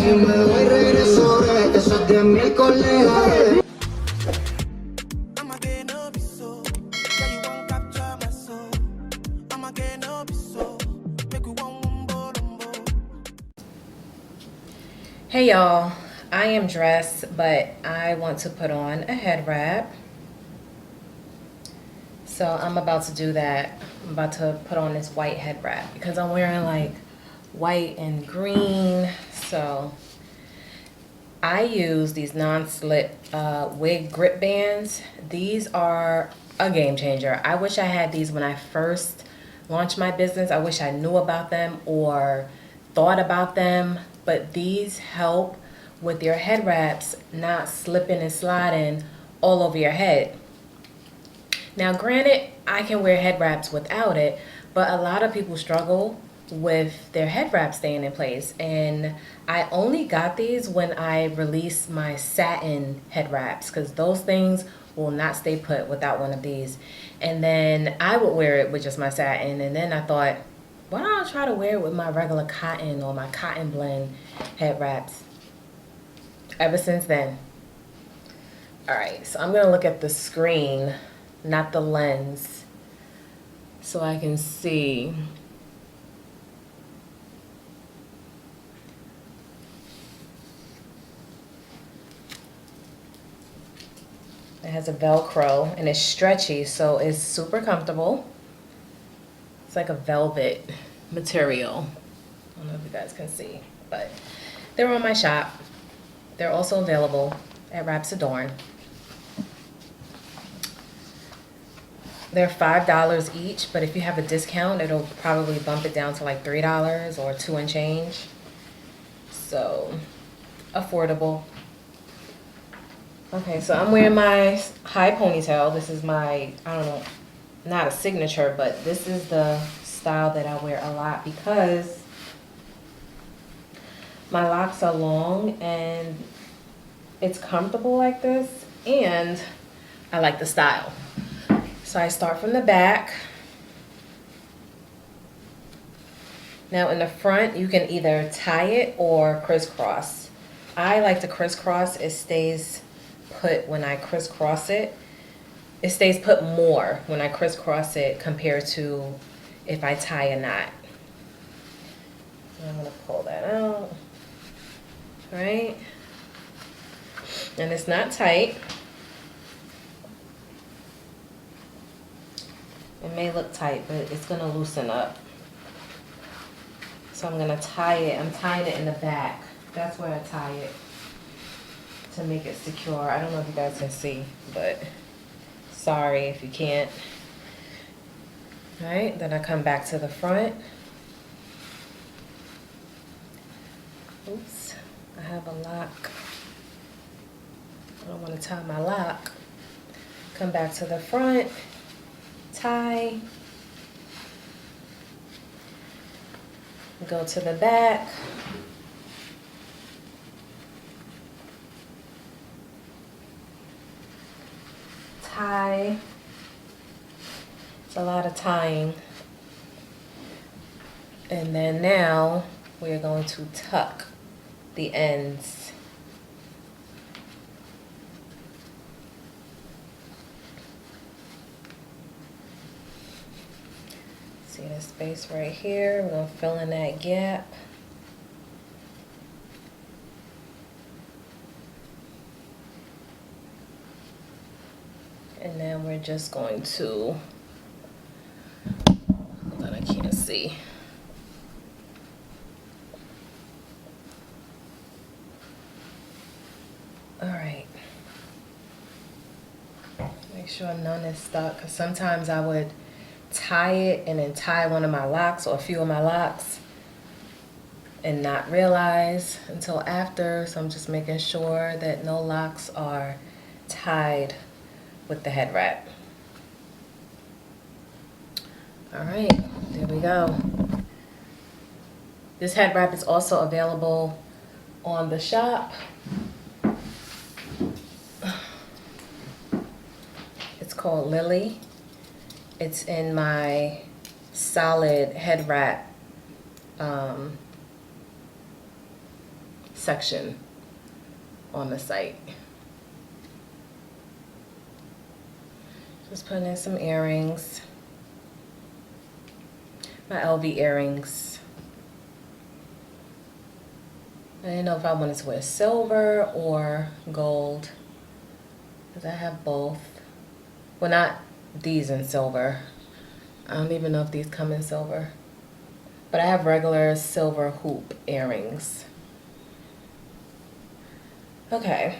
Hey y'all, I am dressed, but I want to put on a head wrap. So I'm about to do that. I'm about to put on this white head wrap because I'm wearing like white and green. So I use these non-slip wig grip bands. These are a game changer. I wish I had these when I first launched my business. I wish I knew about them or thought about them, but these help with your head wraps not slipping and sliding all over your head. Now granted, I can wear head wraps without it, but a lot of people struggle with their head wrap staying in place, and I only got these when I released my satin head wraps because those things will not stay put without one of these. And then I would wear it with just my satin, and then I thought, why don't I try to wear it with my regular cotton or my cotton blend head wraps? Ever since then. Alright, so I'm gonna look at the screen, not the lens, so I can see. It has a Velcro and it's stretchy, so it's super comfortable. It's like a velvet material. I don't know if you guys can see, but they're on my shop. They're also available at Adorn. They're $5 each, but if you have a discount, it'll probably bump it down to like $3 or $2 and change. So affordable. Okay, so I'm wearing my high ponytail. This is my, I don't know, not a signature, but this is the style that I wear a lot because my locks are long and it's comfortable like this, and I like the style. So I start from the back. Now in the front, you can either tie it or crisscross. I like to crisscross. It stays put when I crisscross it. It stays put more when I crisscross it compared to if I tie a knot. I'm gonna pull that out. All right, and it's not tight. It may look tight, but it's gonna loosen up. So I'm gonna tie it. I'm tying it in the back. That's where I tie it to make it secure. I don't know if you guys can see, but sorry if you can't. All right, then I come back to the front. Oops, I have a lock. I don't want to tie my lock. Come back to the front, tie, go to the back. Tie. It's a lot of tying. And then now we're going to tuck the ends. See the space right here? We're going to fill in that gap. And then we're just going to, hold on, I can't see. All right. Make sure none is stuck, because sometimes I would tie it and then tie one of my locks or a few of my locks and not realize until after. So I'm just making sure that no locks are tied with the head wrap. All right, there we go. This head wrap is also available on the shop. It's called Lily. It's in my solid head wrap section on the site. Just putting in some earrings. My LV earrings. I didn't know if I wanted to wear silver or gold, because I have both. Well, not these in silver. I don't even know if these come in silver. But I have regular silver hoop earrings. Okay.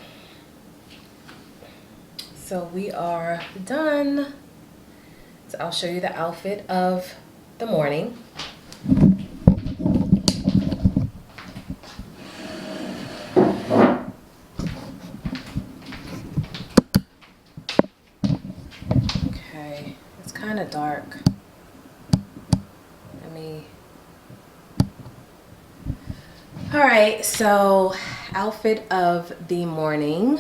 So we are done. So I'll show you the outfit of the morning. Okay, it's kind of dark. All right, so outfit of the morning,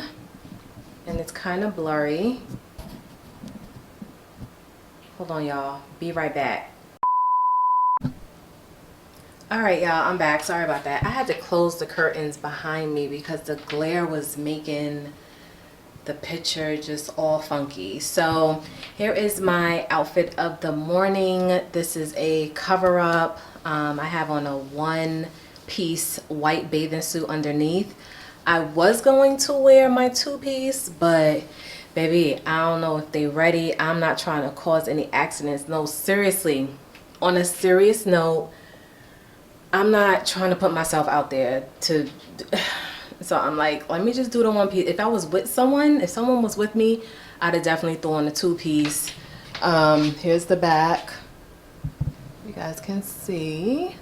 and it's kind of blurry. Hold on, y'all. Be right back. All right, y'all, I'm back. Sorry about that. I had to close the curtains behind me because the glare was making the picture just all funky. So here is my outfit of the morning. This is a cover up. I have on a one-piece white bathing suit underneath. I was going to wear my two-piece, but baby, I don't know if they ready. I'm not trying to cause any accidents. No, seriously, on a serious note, I'm not trying to put myself out there to, so I'm like, let me just do the one piece. If I was with someone, if someone was with me, I'd have definitely thrown the two-piece. Here's the back. You guys can see.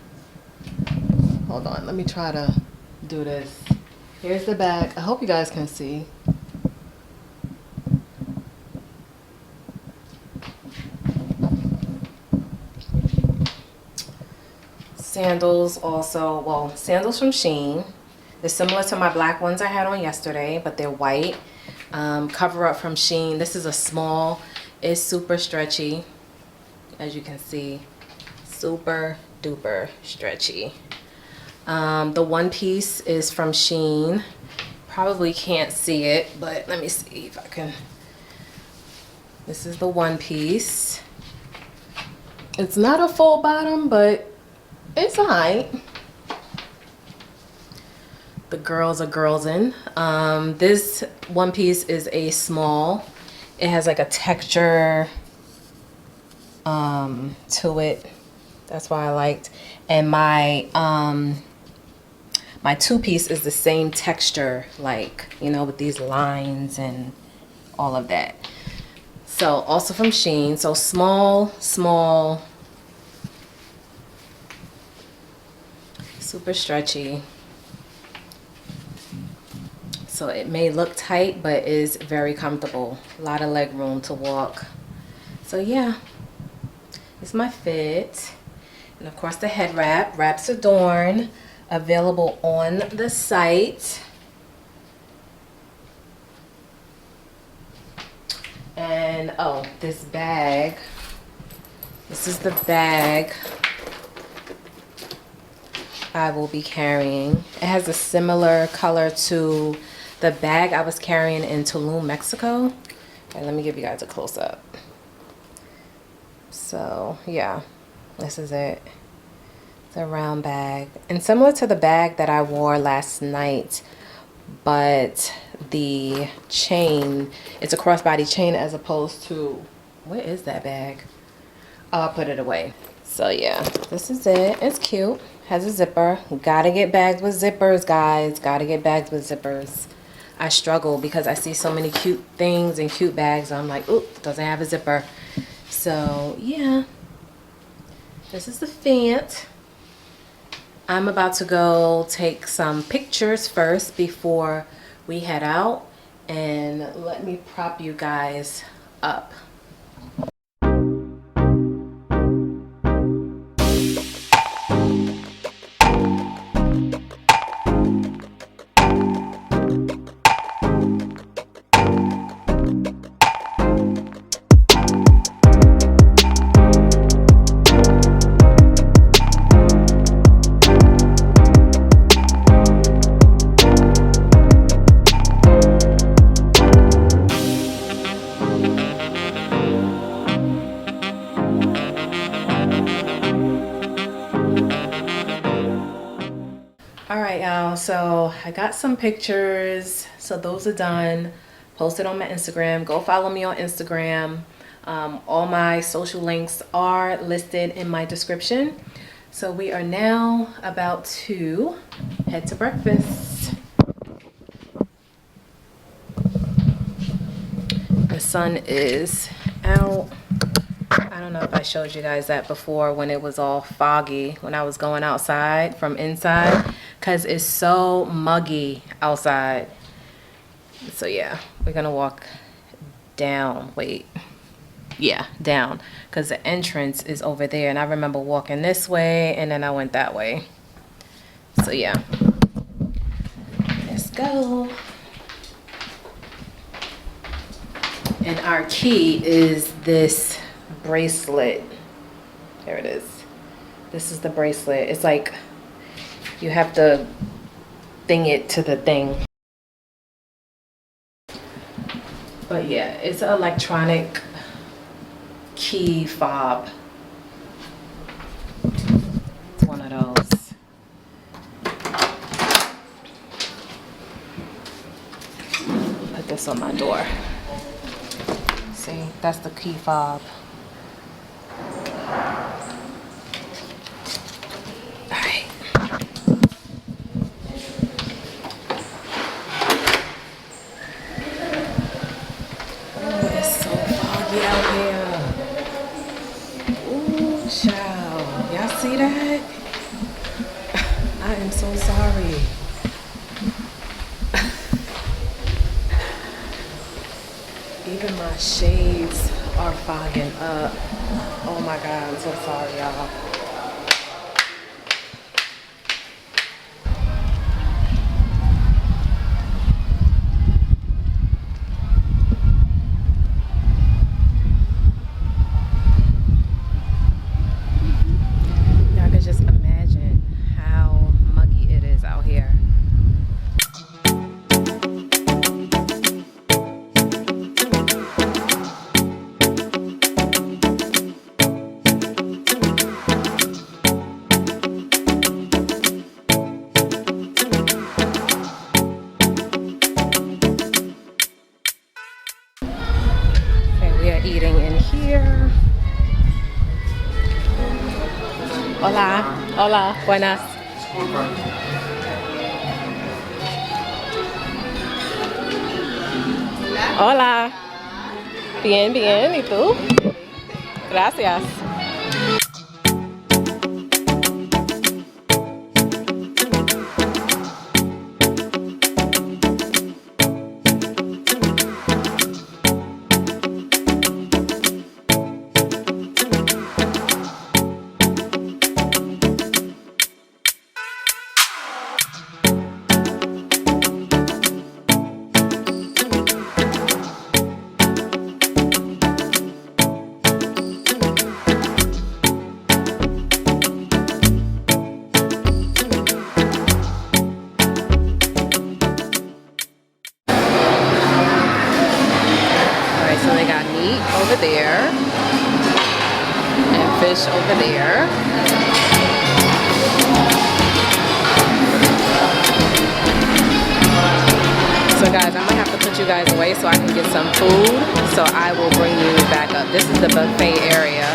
Hold on, let me try to do this. Here's the back. I hope you guys can see. Sandals also, well, sandals from Shein. They're similar to my black ones I had on yesterday, but they're white. Cover up from Shein. This is a small. It's super stretchy, as you can see. Super duper stretchy. The one piece is from Shein. Probably can't see it, but let me see if I can. This is the one piece. It's not a full bottom, but it's alright. The girls are girlsing. This one piece is a small. It has like a texture to it. That's why I liked. And my my two-piece is the same texture, like, you know, with these lines and all of that. So also from Shein. So small, super stretchy. So it may look tight, but is very comfortable. A lot of leg room to walk. So yeah, it's my fit. And of course the head wrap, Wraps Adorn, available on the site. And oh, this bag. This is the bag I will be carrying. It has a similar color to the bag I was carrying in Tulum, Mexico. Okay, let me give you guys a close-up. So yeah, this is it. It's a round bag, and similar to the bag that I wore last night, but the chain, it's a crossbody chain as opposed to, where is that bag? Oh, I'll put it away. So yeah, this is it. It's cute. Has a zipper. Gotta get bags with zippers, guys. Gotta get bags with zippers. I struggle because I see so many cute things and cute bags. I'm like, oop, doesn't have a zipper. So yeah, this is the Fant. I'm about to go take some pictures first before we head out, and let me prop you guys up. y'all. So I got some pictures. So those are done. Posted on my Instagram. Go follow me on Instagram. All my social links are listed in my description. So we are now about to head to breakfast. The sun is out. I don't know if I showed you guys that before when it was all foggy when I was going outside from inside, because it's so muggy outside. So yeah, we're gonna walk down. Wait, yeah, down, because the entrance is over there, and I remember walking this way and then I went that way. So yeah, let's go. And our key is this bracelet. There it is. This is the bracelet. It's like you have to thing it to the thing. But yeah, it's an electronic key fob. It's one of those. Put this on my door. See, that's the key fob. Alright. Oh, it's so foggy out here. Ooh, child. Y'all see that? I am so sorry. Even my shades are fogging up. Oh my God, I'm so sorry, y'all. Y'all can just imagine how muggy it is out here. Eating in here. Hola, hola, buenas. Hola. Bien, bien, ¿y tú? Gracias. Over there and fish over there. So guys, I'm gonna have to put you guys away so I can get some food. So I will bring you back up. This is the buffet area.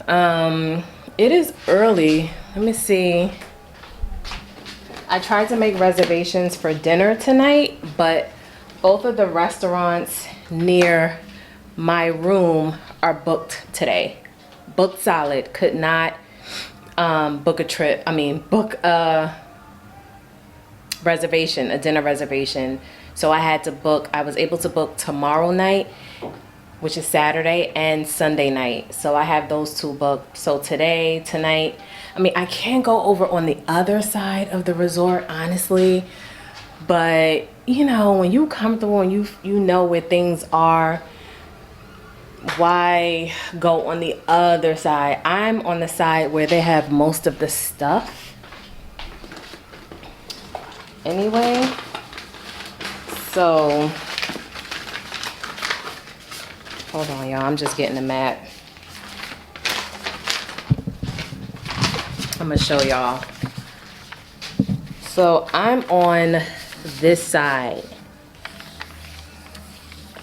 It is early. Let me see. I tried to make reservations for dinner tonight, but both of the restaurants near my room are booked today. Booked solid. Could not book a trip. Book a reservation, a dinner reservation. So I had to book. I was able to book tomorrow night, which is Saturday, and Sunday night. So I have those two booked. So today, tonight, I can't go over on the other side of the resort, honestly. But, you know, when you comfortable and you know where things are, why go on the other side? I'm on the side where they have most of the stuff. Anyway, so hold on, y'all. I'm just getting the map. I'm gonna show y'all. So I'm on this side.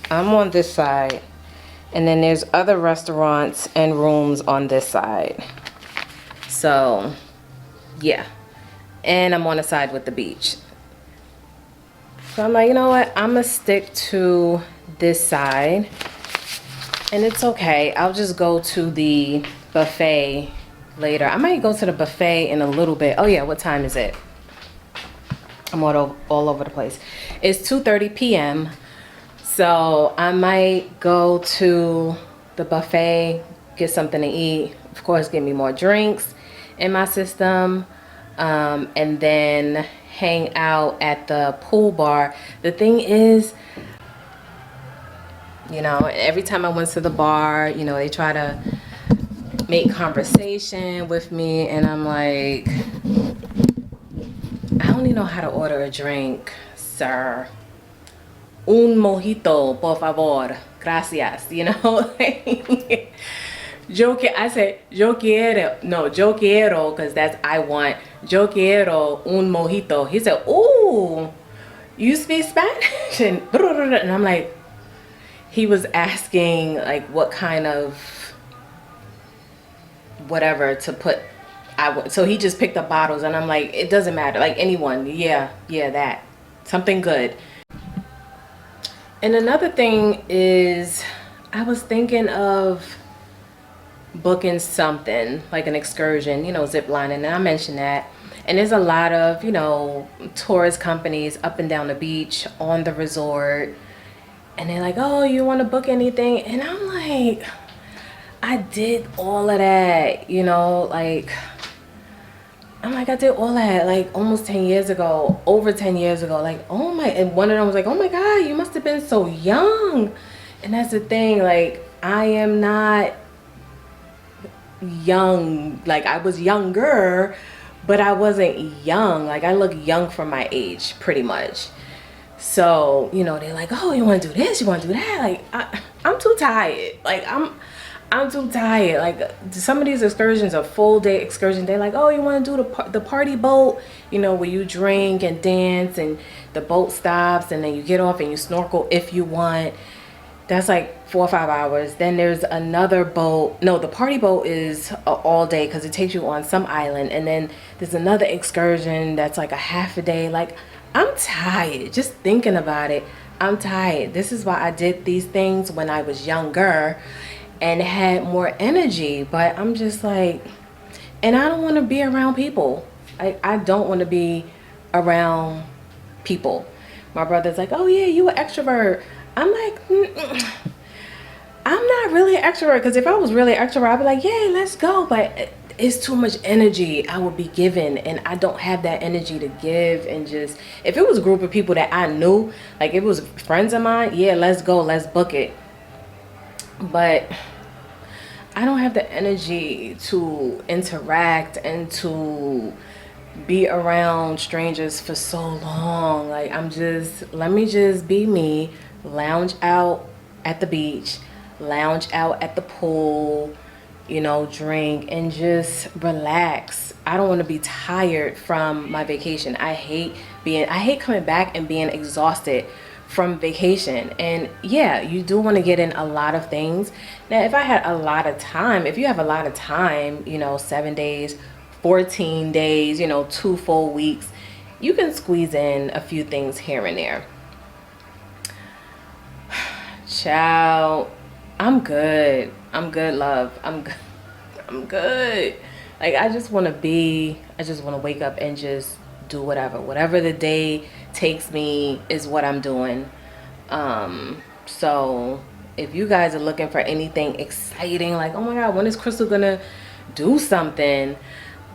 I'm on this side. And then there's other restaurants and rooms on this side. So, yeah. And I'm on the side with the beach. So I'm like, you know what? I'm gonna stick to this side. And it's okay. I'll just go to the buffet later. I might go to the buffet in a little bit. Oh yeah, what time is it? I'm all over the place. It's 2:30 p.m. So I might go to the buffet, get something to eat. Of course, get me more drinks in my system. And then hang out at the pool bar. The thing is, you know, every time I went to the bar, you know, they try to make conversation with me, and I'm like, I don't even know how to order a drink, sir. Un mojito, por favor. Gracias. You know? I said, yo quiero, because that's I want. Yo quiero un mojito. He said, ooh, you speak Spanish? And I'm like, he was asking, like, what kind of whatever to put. So he just picked up bottles, and I'm like, it doesn't matter, like anyone. Yeah, that something good. And another thing is, I was thinking of booking something like an excursion, you know, zip lining, and I mentioned that. And there's a lot of, you know, tourist companies up and down the beach on the resort, and they're like, oh, you want to book anything? And I'm like, I did all of that, you know, like, I did all that like almost 10 years ago, over 10 years ago. Like, oh my, and one of them was like, oh my God, you must have been so young. And that's the thing, like, I am not young. Like, I was younger, but I wasn't young. Like, I look young for my age, pretty much. So, you know, they're like, oh, you want to do this, you want to do that. Like, I'm too tired. Like, I'm too tired. Like, some of these excursions are full day excursions. They're like, oh, you want to do the party boat, you know, where you drink and dance and the boat stops and then you get off and you snorkel if you want. That's like 4 or 5 hours. Then there's another boat. No, the party boat is all day because it takes you on some island. And then there's another excursion that's like a half a day. Like, I'm tired just thinking about it. I'm tired. This is why I did these things when I was younger and had more energy. But I'm just like, and I don't want to be around people. I don't want to be around people. My brother's like, oh yeah, you an extrovert. I'm like, I'm not really an extrovert, because if I was really an extrovert, I'd be like, yeah, let's go. But it's too much energy I would be given, and I don't have that energy to give. And just, if it was a group of people that I knew, like if it was friends of mine, yeah, let's go, let's book it. But I don't have the energy to interact and to be around strangers for so long. Like, let me just be me, lounge out at the beach, lounge out at the pool, you know, drink and just relax. I don't want to be tired from my vacation. I hate coming back and being exhausted from vacation. And yeah, you do want to get in a lot of things. Now, if I had a lot of time, if you have a lot of time, you know, 7 days, 14 days, you know, 2 full weeks, you can squeeze in a few things here and there. Child, I'm good. I'm good, love. I'm good. I'm good. Like, I just want to wake up and just do whatever the day takes me is what I'm doing. So if you guys are looking for anything exciting, like, oh my God, when is Crystal gonna do something?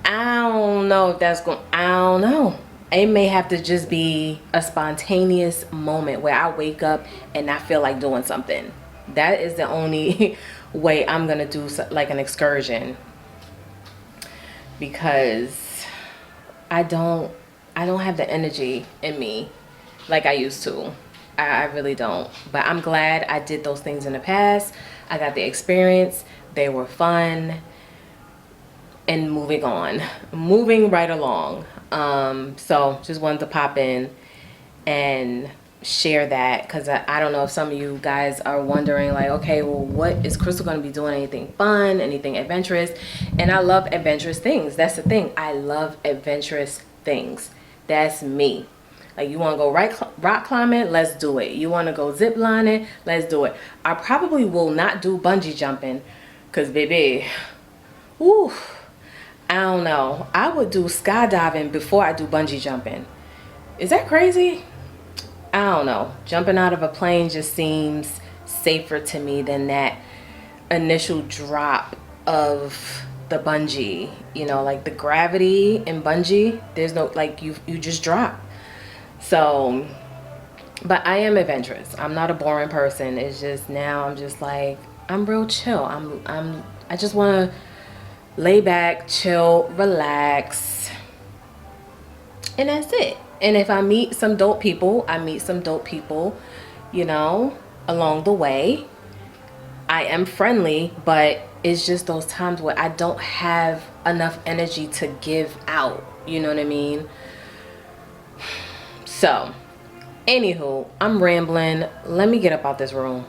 I don't know if that's going, I don't know. It may have to just be a spontaneous moment where I wake up and I feel like doing something. That is the only way I'm gonna do like an excursion, because I don't have the energy in me like I used to. I really don't. But I'm glad I did those things in the past. I got the experience. They were fun. And moving right along. So just wanted to pop in and share that, because I don't know if some of you guys are wondering, like, okay, well, what is Crystal going to be doing? Anything fun, anything adventurous? And I love adventurous things. That's the thing. I love adventurous things. That's me. Like, you want to go rock climbing? Let's do it. You want to go zip lining? Let's do it. I probably will not do bungee jumping, because baby, whew, I don't know. I would do skydiving before I do bungee jumping. Is that crazy? I don't know. Jumping out of a plane just seems safer to me than that initial drop of the bungee. You know, like the gravity in bungee, there's no, like, you just drop. So, but I am adventurous. I'm not a boring person. It's just now I'm just like, I'm real chill. I just want to lay back, chill, relax, and that's it. And if I meet some dope people, I meet some dope people, you know, along the way. I am friendly, but it's just those times where I don't have enough energy to give out, you know what I mean? So, anywho, I'm rambling. Let me get up out this room.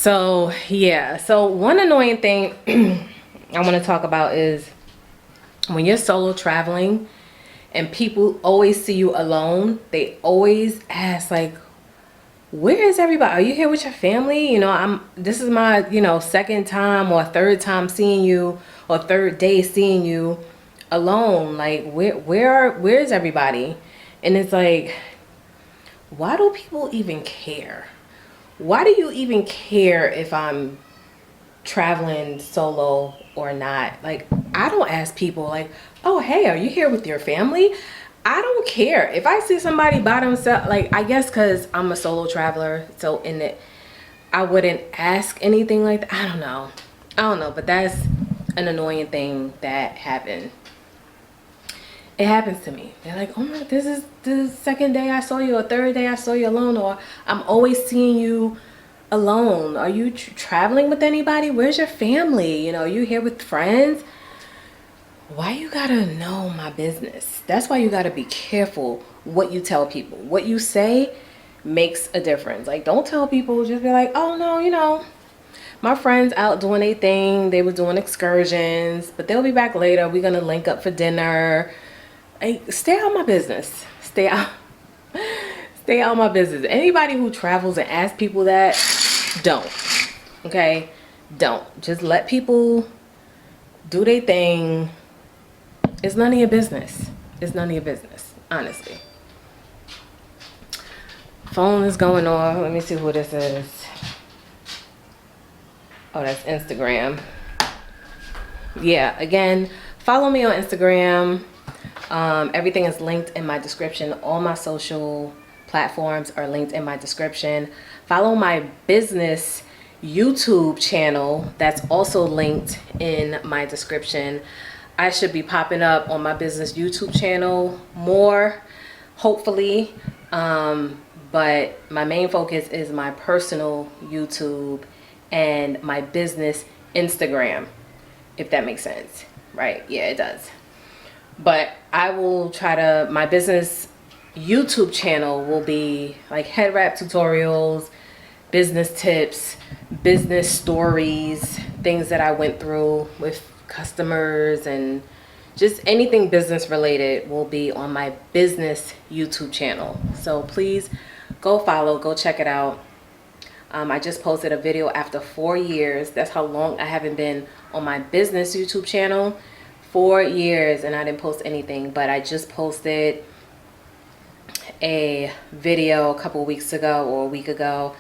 So yeah, so one annoying thing I want to talk about is when you're solo traveling and people always see you alone, they always ask, like, where is everybody? Are you here with your family? You know, this is my, you know, second time or third time seeing you, or third day seeing you. alone. Like, where's everybody? And it's like, why do people even care? Why do you even care if I'm traveling solo or not? Like, I don't ask people like, oh, hey, are you here with your family? I don't care. If I see somebody by themselves, like, I guess because I'm a solo traveler, so in it, I wouldn't ask anything like that. I don't know, but that's an annoying thing that happened. It happens to me. They're like, oh my, this is the second day I saw you, or third day I saw you alone, or I'm always seeing you alone. Are you traveling with anybody? Where's your family? You know, are you here with friends? Why you gotta know my business? That's why you gotta be careful what you tell people. What you say makes a difference. Like, don't tell people, just be like, oh no, you know, my friends out doing a thing. They were doing excursions, but they'll be back later. We're gonna link up for dinner. Like, stay out of my business. Stay out of my business. Anybody who travels and asks people that, don't. Okay? Don't. Just let people do their thing. It's none of your business. It's none of your business, honestly. Phone is going off. Let me see who this is. Oh, that's Instagram. Yeah, again, follow me on Instagram. Everything is linked in my description. All my social platforms are linked in my description. Follow my business YouTube channel. That's also linked in my description. I should be popping up on my business YouTube channel more, hopefully. But my main focus is my personal YouTube and my business Instagram, if that makes sense. Right? Yeah, it does. But I will try to, my business YouTube channel will be like head wrap tutorials, business tips, business stories, things that I went through with customers, and just anything business related will be on my business YouTube channel. So please go follow, go check it out. I just posted a video after 4 years. That's how long I haven't been on my business YouTube channel. 4 years and I didn't post anything, but I just posted a video a couple weeks ago or a week ago,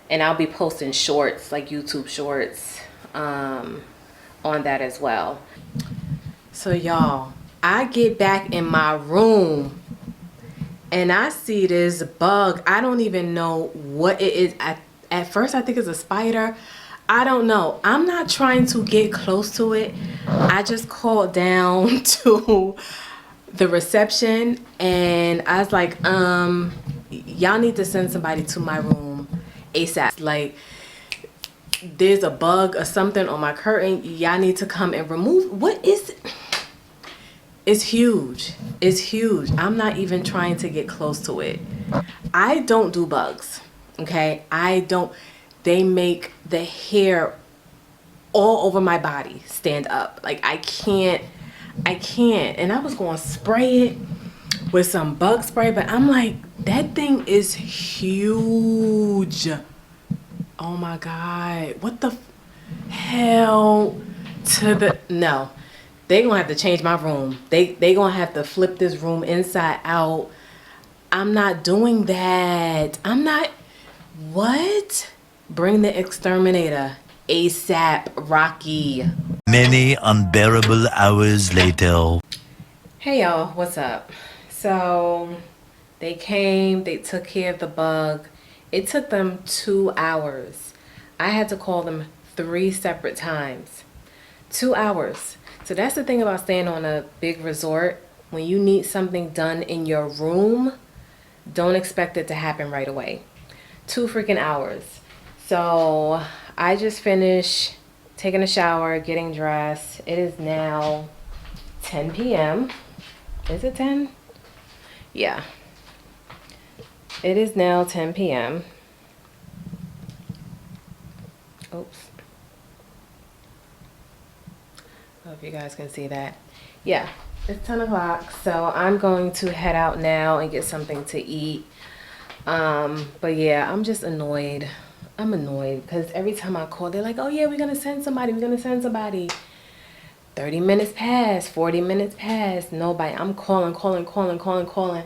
and I'll be posting shorts, like YouTube shorts, on that as well. So y'all, I get back in my room and I see this bug. I don't even know what it is. At first I think it's a spider. I don't know. I'm not trying to get close to it. I just called down to the reception and I was like, y'all need to send somebody to my room ASAP. Like, there's a bug or something on my curtain. Y'all need to come and remove. What is it? It's huge. It's huge. I'm not even trying to get close to it. I don't do bugs. Okay? I don't. They make the hair all over my body stand up. Like, I can't. And I was going to spray it with some bug spray, but I'm like, that thing is huge. Oh my God. What the hell to the, no. They gonna have to change my room. They gonna have to flip this room inside out. I'm not doing that. I'm not, what? Bring the exterminator ASAP, Rocky. Many unbearable hours later. Hey y'all, what's up? So they came, they took care of the bug. It took them 2 hours. I had to call them 3 separate times. 2 hours. So that's the thing about staying on a big resort. When you need something done in your room, don't expect it to happen right away. 2 freaking hours. So I just finished taking a shower, getting dressed. It is now 10 p.m. Is it 10? Yeah. It is now 10 p.m. Oops. Hope you guys can see that. Yeah, it's 10 o'clock. So I'm going to head out now and get something to eat. But yeah, I'm just annoyed. I'm annoyed because every time I call, they're like, oh yeah, we're going to send somebody. We're going to send somebody. 30 minutes pass, 40 minutes pass, nobody. I'm calling.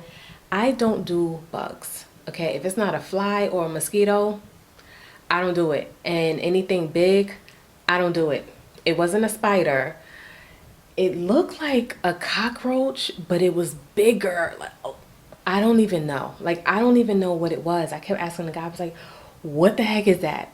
I don't do bugs, okay? If it's not a fly or a mosquito, I don't do it. And anything big, I don't do it. It wasn't a spider. It looked like a cockroach, but it was bigger. Like, oh, I don't even know. Like, I don't even know what it was. I kept asking the guy, I was like, what the heck is that?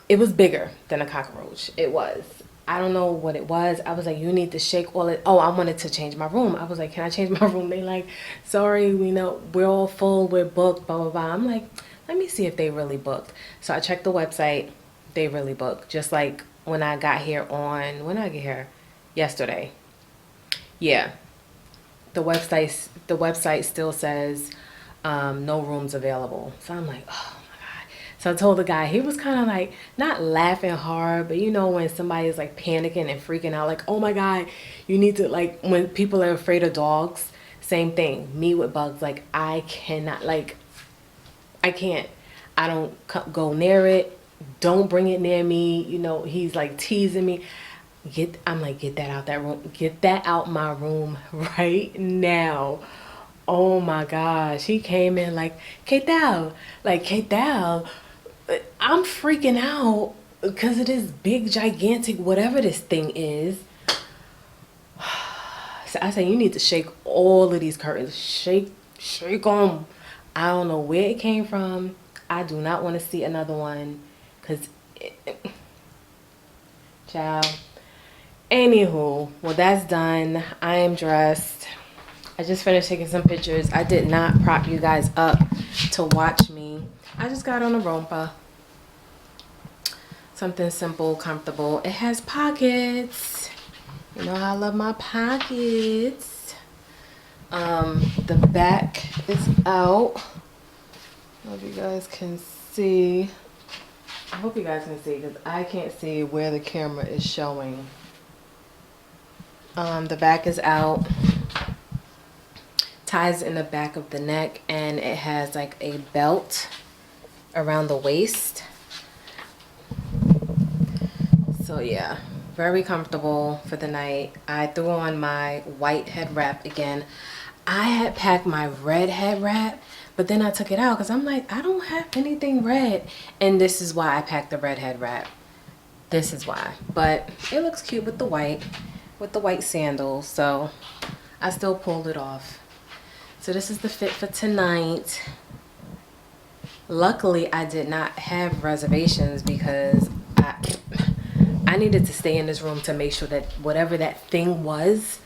It was bigger than a cockroach. It was. I don't know what it was. I was like, you need to shake all it. Oh, I wanted to change my room. I was like, can I change my room? They like, sorry, we know we're all full. We're booked, blah, blah, blah. I'm like, let me see if they really booked. So I checked the website. They really booked. Just like when I got here on, when did I get here? Yesterday. Yeah. The website still says no rooms available. So I'm like, oh. So I told the guy, he was kind of like, not laughing hard, but you know when somebody is like panicking and freaking out, like, oh my God, you need to, like, when people are afraid of dogs, same thing. Me with bugs, like, I cannot, like, I can't. I don't go near it. Don't bring it near me. You know, he's like teasing me. I'm like, get that out that room. Get that out my room right now. Oh my gosh. He came in like, K-Thou. Like, K-Thou. I'm freaking out because of this big, gigantic, whatever this thing is. So I said, you need to shake all of these curtains. Shake them. I don't know where it came from. I do not want to see another one because, child. Anywho, well, that's done. I am dressed. I just finished taking some pictures. I did not prop you guys up to watch me. I just got on a romper. Something simple, comfortable. It has pockets. You know how I love my pockets. The back is out. I hope you guys can see. I hope you guys can see because I can't see where the camera is showing. The back is out. Ties in the back of the neck, and it has like a belt around the waist. So yeah, very comfortable for the night. I threw on my white head wrap again. I had packed my red head wrap, but then I took it out because I'm like, I don't have anything red. And this is why I packed the red head wrap. This is why. But it looks cute with the white sandals. So I still pulled it off. So this is the fit for tonight. Luckily, I did not have reservations because I needed to stay in this room to make sure that whatever that thing was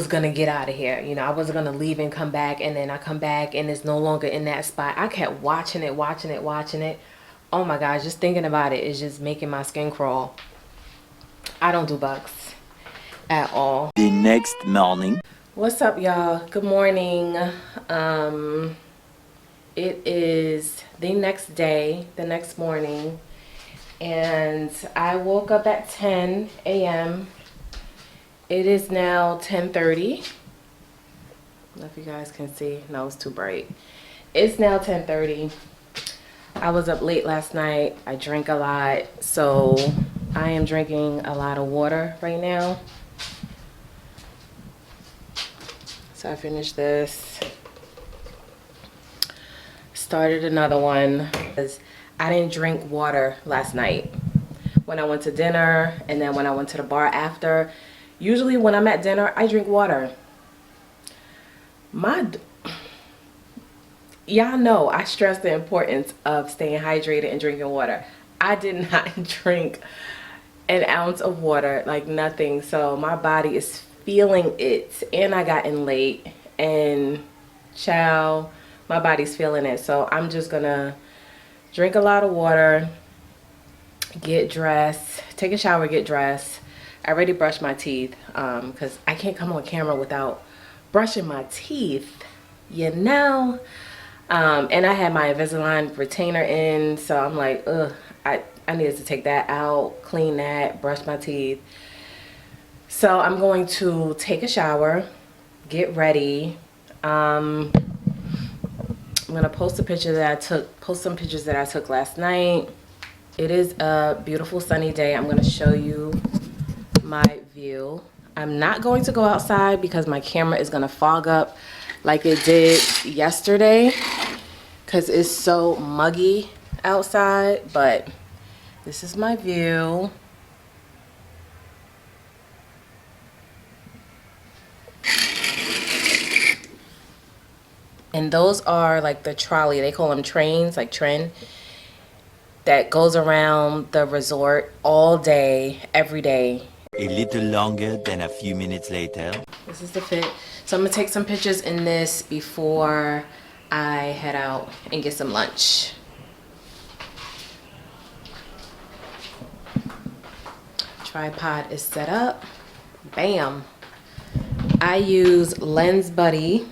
gonna get out of here. You know, I wasn't gonna leave and come back, and then I come back and it's no longer in that spot. I kept watching it. Oh my gosh, just thinking about it is just making my skin crawl. I don't do bugs at all. The next morning. What's up, y'all? Good morning. It is the next day, the next morning, and I woke up at 10 a.m. It is now 10:30. I don't know if you guys can see. No, it's too bright. It's now 10:30. I was up late last night. I drank a lot, so I am drinking a lot of water right now. So I finished this. Started another one because I didn't drink water last night when I went to dinner, and then when I went to the bar after. Usually when I'm at dinner, I drink water. Y'all know I stress the importance of staying hydrated and drinking water. I did not drink an ounce of water, like nothing. So my body is feeling it, and I got in late, and child, my body's feeling it. So I'm just gonna drink a lot of water, get dressed, take a shower, get dressed. I already brushed my teeth because I can't come on camera without brushing my teeth, you know. And I had my Invisalign retainer in, so I'm like, ugh, I needed to take that out, clean that, brush my teeth. So I'm going to take a shower, get ready. I'm gonna post a picture that I took, post some pictures that I took last night. It is a beautiful sunny day. I'm gonna show you my view. I'm not going to go outside because my camera is gonna fog up like it did yesterday because it's so muggy outside, but this is my view. And those are like the trolley, they call them trains, like tren, that goes around the resort all day, every day. A little longer than a few minutes later. This is the fit. So I'm gonna take some pictures in this before I head out and get some lunch. Tripod is set up. Bam. I use Lens Buddy.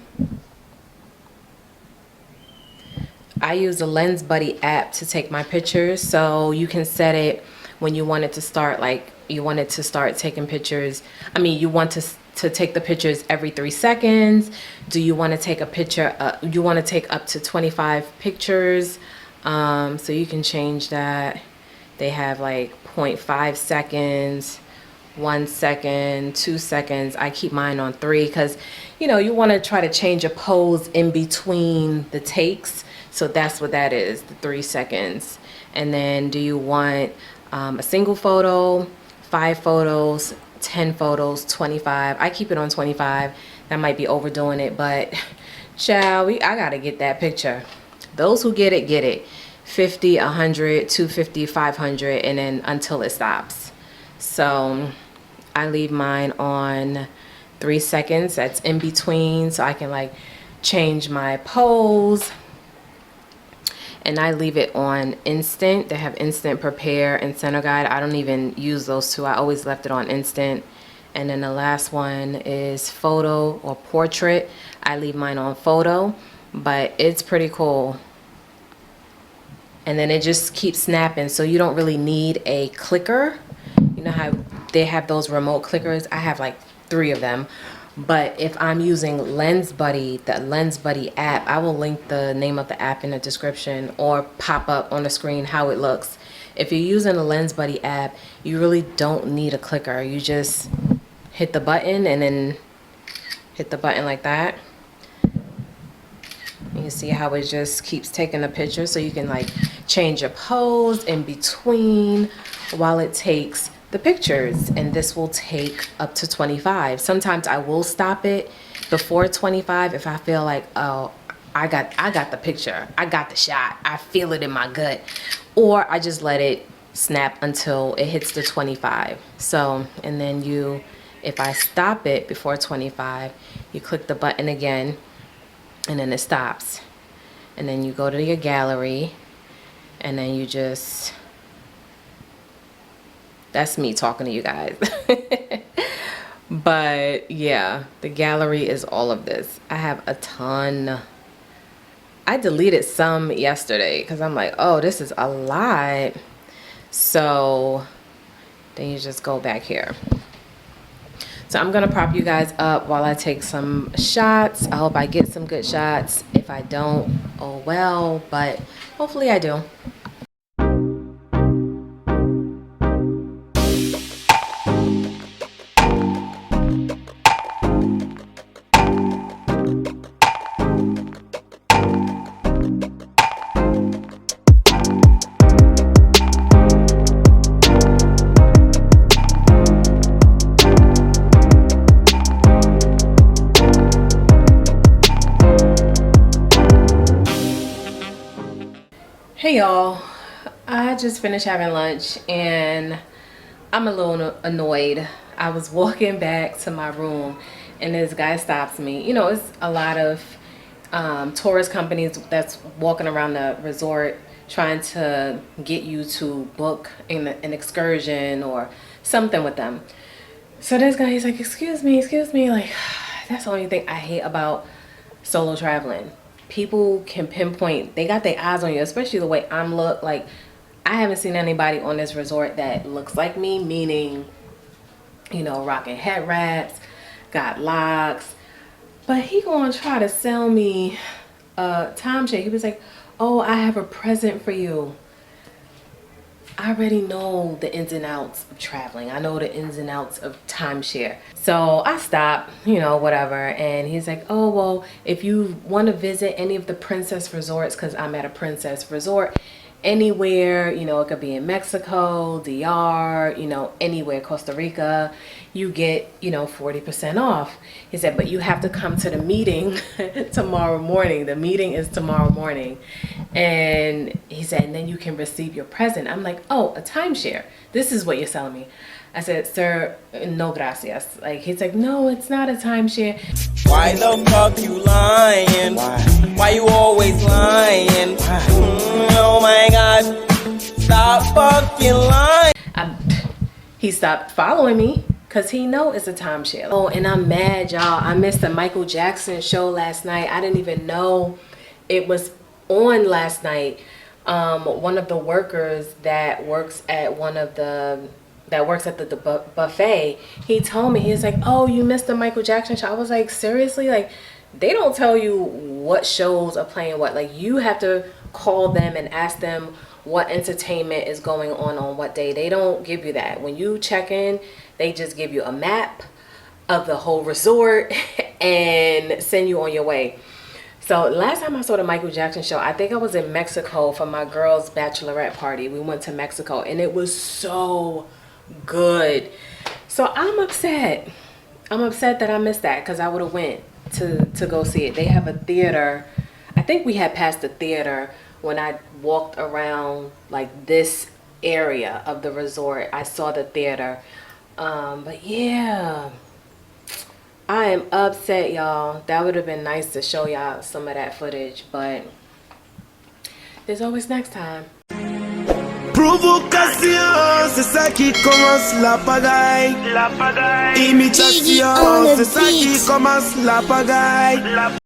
I use the Lens Buddy app to take my pictures, so you can set it when you want it to start, like you want it to start taking pictures. I mean, you want to take the pictures every 3 seconds. Do you want to take a picture? You want to take up to 25 pictures. So you can change that. They have like 0.5 seconds, 1 second, 2 seconds. I keep mine on 3 because, you know, you want to try to change a pose in between the takes. So that's what that is, the 3 seconds. And then do you want a single photo, 5 photos, 10 photos, 25? I keep it on 25. That might be overdoing it, but child, I gotta get that picture. Those who get it, get it. 50, 100, 250, 500, and then until it stops. So I leave mine on 3 seconds. That's in between, so I can like change my pose. And I leave it on instant. They have instant, prepare, and center guide. I don't even use those two. I always left it on instant. And then the last one is photo or portrait. I leave mine on photo, but it's pretty cool. And then it just keeps snapping, so you don't really need a clicker. You know how they have those remote clickers? I have like 3 of them. But if I'm using Lens Buddy, the Lens Buddy app, I will link the name of the app in the description or pop up on the screen how it looks. If you're using the Lens Buddy app, you really don't need a clicker. You just hit the button and then hit the button like that. You can see how it just keeps taking a picture, so you can like change your pose in between while it takes the pictures. And this will take up to 25. Sometimes I will stop it before 25 if I feel like, oh, I got the picture, I got the shot, I feel it in my gut, or I just let it snap until it hits the 25. So, and then if I stop it before 25, you click the button again and then it stops. And then you go to your gallery and then you just, that's me talking to you guys. But yeah, the gallery is all of this. I have a ton. I deleted some yesterday because I'm like, oh, this is a lot. So then you just go back here. So I'm gonna prop you guys up while I take some shots. I hope I get some good shots. If I don't, oh well, but hopefully I do. Hey y'all, I just finished having lunch and I'm a little annoyed. I was walking back to my room and this guy stops me. You know, it's a lot of tourist companies that's walking around the resort trying to get you to book an excursion or something with them. So this guy, he's like, excuse me, like, that's the only thing I hate about solo traveling. People can pinpoint, they got their eyes on you, especially the way I'm look. Like, I haven't seen anybody on this resort that looks like me, meaning, you know, rocking head wraps, got locks. But he gonna try to sell me timeshare. He was like, oh, I have a present for you. I already know the ins and outs of traveling. I know the ins and outs of timeshare. So I stopped, you know, whatever. And he's like, oh, well, if you want to visit any of the princess resorts, because I'm at a princess resort, anywhere, you know, it could be in Mexico, DR, you know, anywhere, Costa Rica, you get, you know, 40% off. He said, but you have to come to the meeting tomorrow morning. The meeting is tomorrow morning. And he said, and then you can receive your present. I'm like, oh, a timeshare. This is what you're selling me. I said, sir, no gracias. Like, he's like, no, it's not a timeshare. Why the fuck you lying? Why you always lying? Oh my God, stop fucking lying. He stopped following me because he know it's a timeshare. Oh, and I'm mad, y'all. I missed the Michael Jackson show last night. I didn't even know it was on last night. One of the workers that works at the buffet, he told me, he's like, oh, you missed the Michael Jackson show. I was like, seriously? Like, they don't tell you what shows are playing what. Like, you have to call them and ask them what entertainment is going on what day. They don't give you that. When you check in, they just give you a map of the whole resort and send you on your way. So last time I saw the Michael Jackson show, I think I was in Mexico for my girl's bachelorette party. We went to Mexico and it was so good. So I'm upset. I'm upset that I missed that because I would have went to go see it. They have a theater. I think we had passed the theater when I walked around like this area of the resort. I saw the theater. But yeah, I am upset, y'all. That would have been nice to show y'all some of that footage, but there's always next time. Provocation, c'est ça qui commence la pagaille. Imitation, c'est ça qui commence la pagaille.